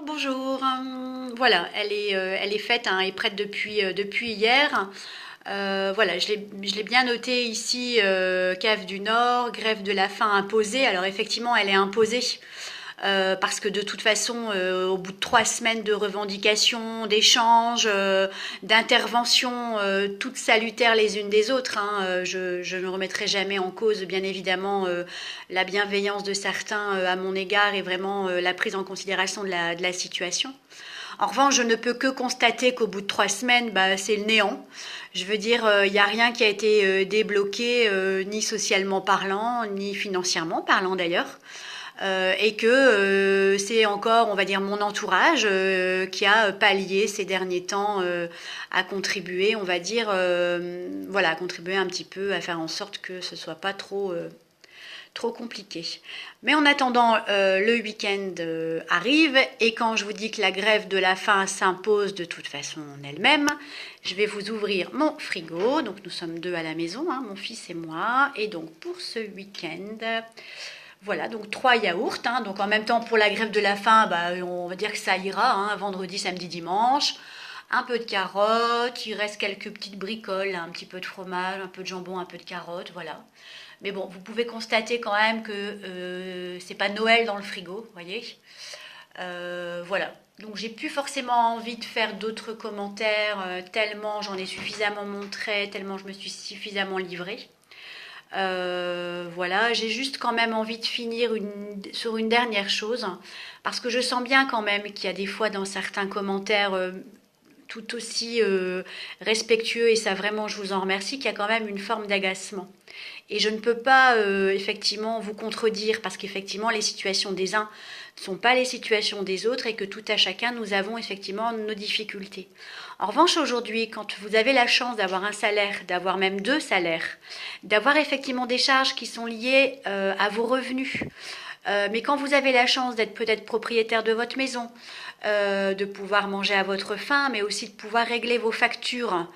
Bonjour. Voilà, elle est faite, hein, et prête depuis hier. Voilà, je l'ai bien noté ici, cave du Nord, grève de la faim imposée. Alors effectivement, elle est imposée. Parce que de toute façon, au bout de 3 semaines de revendications, d'échanges, d'interventions, toutes salutaires les unes des autres, hein, je ne remettrai jamais en cause, bien évidemment, la bienveillance de certains à mon égard et vraiment la prise en considération de la situation. En revanche, je ne peux que constater qu'au bout de 3 semaines, bah, c'est le néant. Je veux dire, il n'y a rien qui a été débloqué, ni socialement parlant, ni financièrement parlant d'ailleurs. Et que c'est encore, on va dire, mon entourage qui a pallié ces derniers temps à contribuer, on va dire, voilà, à contribuer un petit peu à faire en sorte que ce soit pas trop compliqué. Mais en attendant, le week-end arrive et quand je vous dis que la grève de la faim s'impose de toute façon en elle-même, je vais vous ouvrir mon frigo. Donc nous sommes deux à la maison, hein, mon fils et moi. Et donc pour ce week-end, voilà, donc 3 yaourts, hein, donc en même temps pour la grève de la faim, bah, on va dire que ça ira, hein, vendredi, samedi, dimanche. Un peu de carottes, il reste quelques petites bricoles, un petit peu de fromage, un peu de jambon, un peu de carottes, voilà. Mais bon, vous pouvez constater quand même que c'est pas Noël dans le frigo, vous voyez. Voilà. Donc j'ai plus forcément envie de faire d'autres commentaires, tellement j'en ai suffisamment montré, tellement je me suis suffisamment livrée. Voilà, j'ai juste quand même envie de finir sur une dernière chose, parce que je sens bien quand même qu'il y a des fois dans certains commentaires tout aussi respectueux, et ça vraiment je vous en remercie, qu'il y a quand même une forme d'agacement. Et je ne peux pas effectivement vous contredire, parce qu'effectivement les situations des uns ne sont pas les situations des autres, et que tout à chacun nous avons effectivement nos difficultés. En revanche, aujourd'hui, quand vous avez la chance d'avoir un salaire, d'avoir même deux salaires, d'avoir effectivement des charges qui sont liées à vos revenus, mais quand vous avez la chance d'être peut-être propriétaire de votre maison, de pouvoir manger à votre faim, mais aussi de pouvoir régler vos factures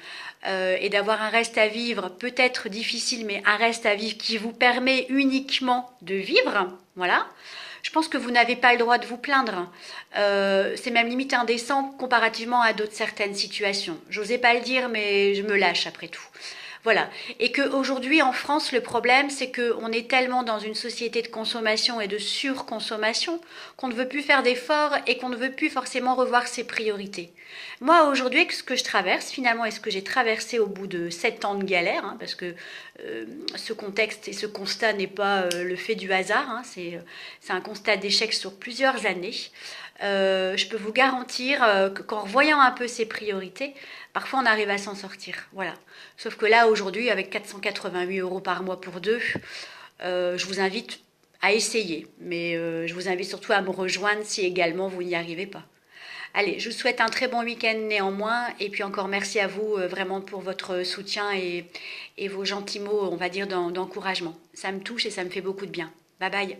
et d'avoir un reste à vivre, peut-être difficile, mais un reste à vivre qui vous permet uniquement de vivre, voilà. Je pense que vous n'avez pas le droit de vous plaindre. C'est même limite indécent comparativement à d'autres certaines situations. J'osais pas le dire, mais je me lâche après tout. Voilà. Et qu'aujourd'hui, en France, le problème, c'est qu'on est tellement dans une société de consommation et de surconsommation qu'on ne veut plus faire d'efforts et qu'on ne veut plus forcément revoir ses priorités. Moi, aujourd'hui, ce que je traverse, finalement, et ce que j'ai traversé au bout de 7 ans de galère, hein, parce que ce contexte et ce constat n'est pas le fait du hasard, hein, c'est un constat d'échec sur plusieurs années. Je peux vous garantir qu'en revoyant un peu ses priorités, parfois on arrive à s'en sortir. Voilà. Sauf que là, aujourd'hui, avec 488 euros par mois pour deux, je vous invite à essayer. Mais je vous invite surtout à me rejoindre si également vous n'y arrivez pas. Allez, je vous souhaite un très bon week-end néanmoins. Et puis encore merci à vous vraiment pour votre soutien et vos gentils mots, on va dire, d'encouragement. Ça me touche et ça me fait beaucoup de bien. Bye bye.